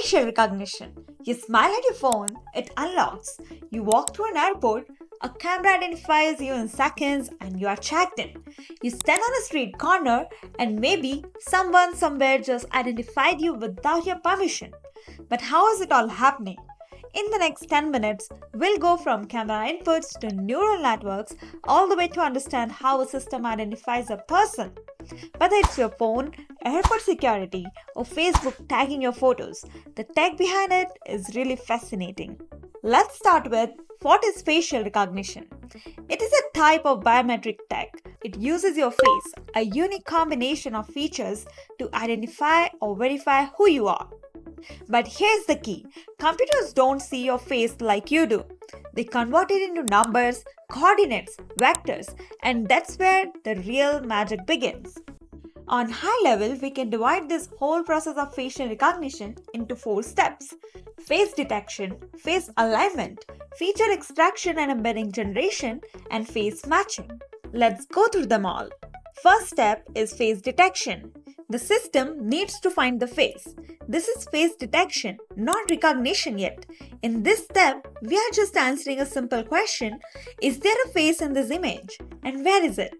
Facial recognition. You smile at your phone, it unlocks. You walk through an airport, a camera identifies you in seconds and you are checked in. You stand on a street corner and maybe someone somewhere just identified you without your permission. But how is it all happening? In the next 10 minutes, we'll go from camera inputs to neural networks all the way to understand how a system identifies a person. Whether it's your phone, airport security, or Facebook tagging your photos, the tech behind it is really fascinating. Let's start with what is facial recognition. It is a type of biometric tech. It uses your face, a unique combination of features, to identify or verify who you are. But here's the key. Computers don't see your face like you do. They convert it into numbers, coordinates, vectors, and that's where the real magic begins. On high level, we can divide this whole process of facial recognition into 4 steps: face detection, face alignment, feature extraction and embedding generation, and face matching. Let's go through them all. First step is face detection. The system needs to find the face. This is face detection, not recognition yet. In this step, we are just answering a simple question: is there a face in this image? And where is it?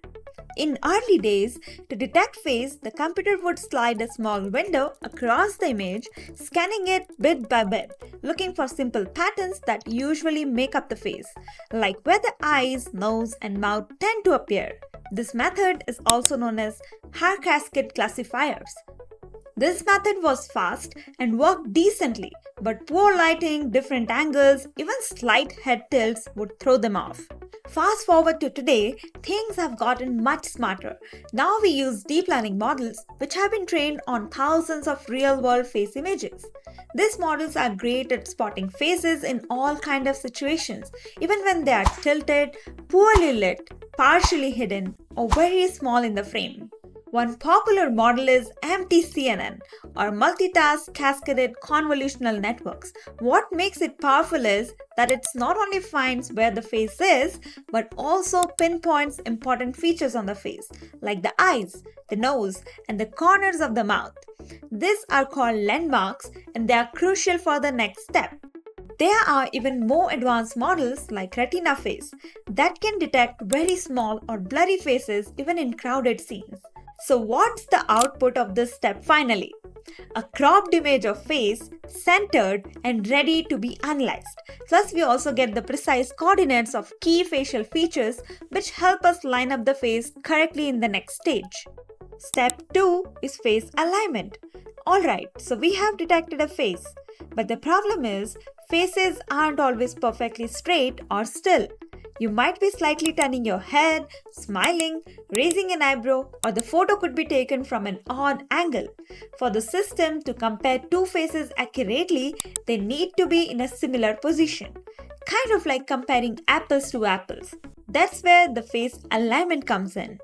In early days, to detect face, the computer would slide a small window across the image, scanning it bit by bit, looking for simple patterns that usually make up the face, like where the eyes, nose, and mouth tend to appear. This method is also known as hair cascade classifiers. This method was fast and worked decently, but poor lighting, different angles, even slight head tilts would throw them off. Fast forward to today, things have gotten much smarter. Now we use deep learning models which have been trained on thousands of real-world face images. These models are great at spotting faces in all kinds of situations, even when they are tilted, poorly lit, partially hidden, or very small in the frame. One popular model is MTCNN, or Multitask Cascaded Convolutional Networks. What makes it powerful is that it not only finds where the face is, but also pinpoints important features on the face, like the eyes, the nose, and the corners of the mouth. These are called landmarks, and they are crucial for the next step. There are even more advanced models like Retina Face that can detect very small or blurry faces even in crowded scenes. So what's the output of this step finally? A cropped image of face, centered and ready to be analyzed. Plus we also get the precise coordinates of key facial features which help us line up the face correctly in the next stage. Step 2 is face alignment. Alright, so we have detected a face. But the problem is, faces aren't always perfectly straight or still. You might be slightly turning your head, smiling, raising an eyebrow, or the photo could be taken from an odd angle. For the system to compare two faces accurately, they need to be in a similar position. Kind of like comparing apples to apples. That's where the face alignment comes in.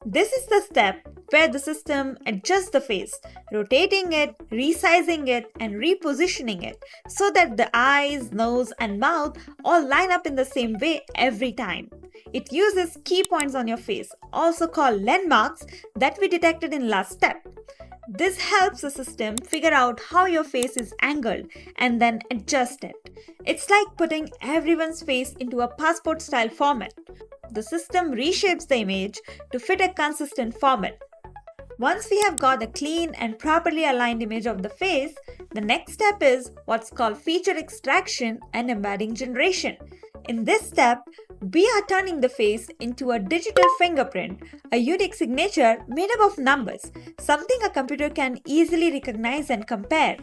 This is the step where the system adjusts the face, rotating it, resizing it, and repositioning it so that the eyes, nose, and mouth all line up in the same way every time. It uses key points on your face, also called landmarks, that we detected in last step. This helps the system figure out how your face is angled and then adjust it. It's like putting everyone's face into a passport-style format. The system reshapes the image to fit a consistent format. Once we have got a clean and properly aligned image of the face, the next step is what's called feature extraction and embedding generation. In this step, we are turning the face into a digital fingerprint, a unique signature made up of numbers, something a computer can easily recognize and compare.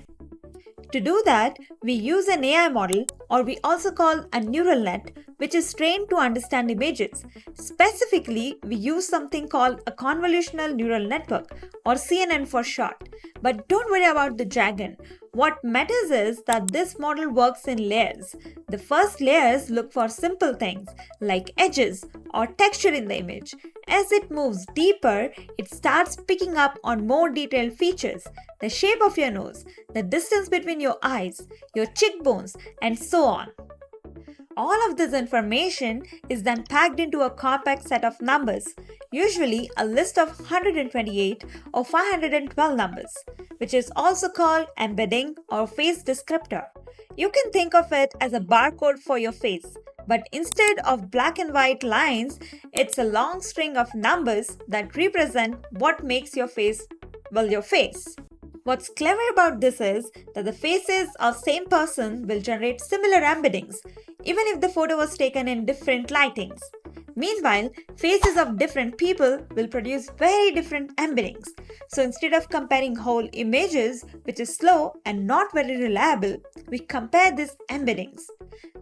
To do that, we use an AI model, or we also call a neural net, which is trained to understand images. Specifically, we use something called a convolutional neural network, or CNN for short. But don't worry about the jargon. What matters is that this model works in layers. The first layers look for simple things like edges or texture in the image. As it moves deeper, it starts picking up on more detailed features, the shape of your nose, the distance between your eyes, your cheekbones, and so on. All of this information is then packed into a compact set of numbers, usually a list of 128 or 512 numbers, which is also called embedding or face descriptor. You can think of it as a barcode for your face, but instead of black and white lines, it's a long string of numbers that represent what makes your face, well, your face. What's clever about this is that the faces of same person will generate similar embeddings, even if the photo was taken in different lightings. Meanwhile, faces of different people will produce very different embeddings. So instead of comparing whole images, which is slow and not very reliable, we compare these embeddings.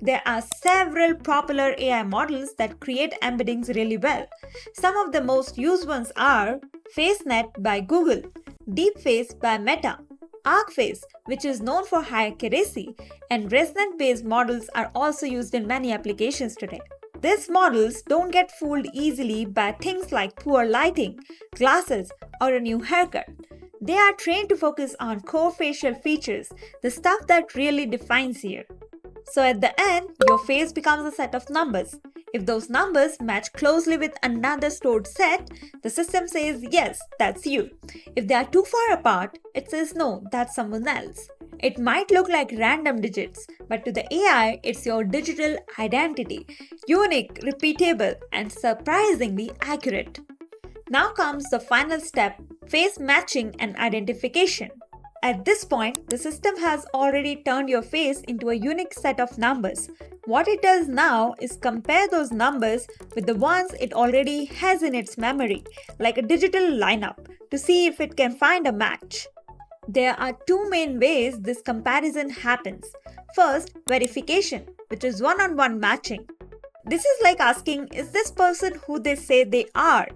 There are several popular AI models that create embeddings really well. Some of the most used ones are FaceNet by Google, DeepFace by Meta, ArcFace, which is known for high accuracy, and resonance-based models are also used in many applications today. These models don't get fooled easily by things like poor lighting, glasses, or a new haircut. They are trained to focus on core facial features, the stuff that really defines you. So at the end, your face becomes a set of numbers. If those numbers match closely with another stored set, the system says, yes, that's you. If they are too far apart, it says, no, that's someone else. It might look like random digits, but to the AI, it's your digital identity, unique, repeatable, and surprisingly accurate. Now comes the final step, face matching and identification. At this point, the system has already turned your face into a unique set of numbers. What it does now is compare those numbers with the ones it already has in its memory, like a digital lineup, to see if it can find a match. There are two main ways this comparison happens. First, verification, which is one-on-one matching. This is like asking, is this person who they say they are?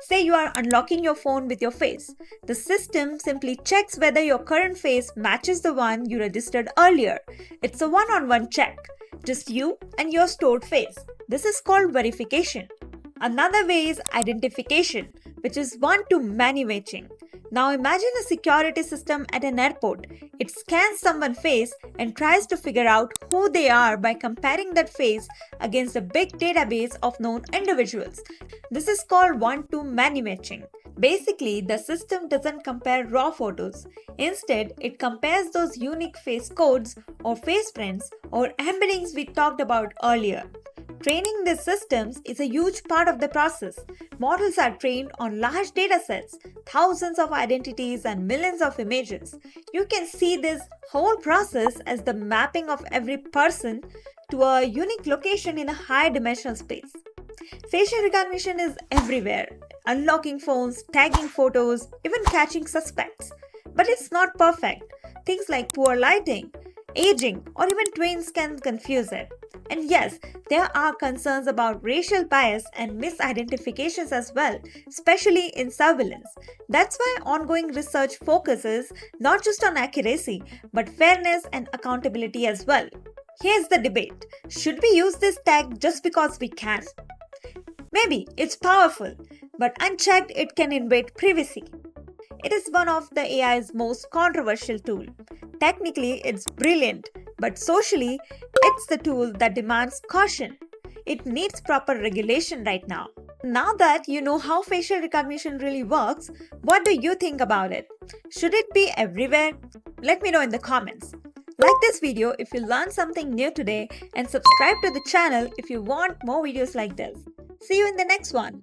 Say you are unlocking your phone with your face. The system simply checks whether your current face matches the one you registered earlier. It's a one-on-one check, just you and your stored face. This is called verification. Another way is identification, which is one-to-many matching. Now imagine a security system at an airport. It scans someone's face and tries to figure out who they are by comparing that face against a big database of known individuals. This is called one-to-many matching. Basically, the system doesn't compare raw photos. Instead, it compares those unique face codes or face prints or embeddings we talked about earlier. Training these systems is a huge part of the process. Models are trained on large data sets, thousands of identities and millions of images. You can see this whole process as the mapping of every person to a unique location in a high-dimensional space. Facial recognition is everywhere, unlocking phones, tagging photos, even catching suspects. But it's not perfect. Things like poor lighting, aging, or even twins can confuse it. And yes, there are concerns about racial bias and misidentifications as well, especially in surveillance. That's why ongoing research focuses not just on accuracy, but fairness and accountability as well. Here's the debate. Should we use this tag just because we can? Maybe it's powerful, but unchecked it can invade privacy. It is one of the AI's most controversial tools. Technically, it's brilliant, but socially, it's the tool that demands caution. It needs proper regulation right now. Now that you know how facial recognition really works, what do you think about it? Should it be everywhere? Let me know in the comments. Like this video if you learned something new today and subscribe to the channel if you want more videos like this. See you in the next one.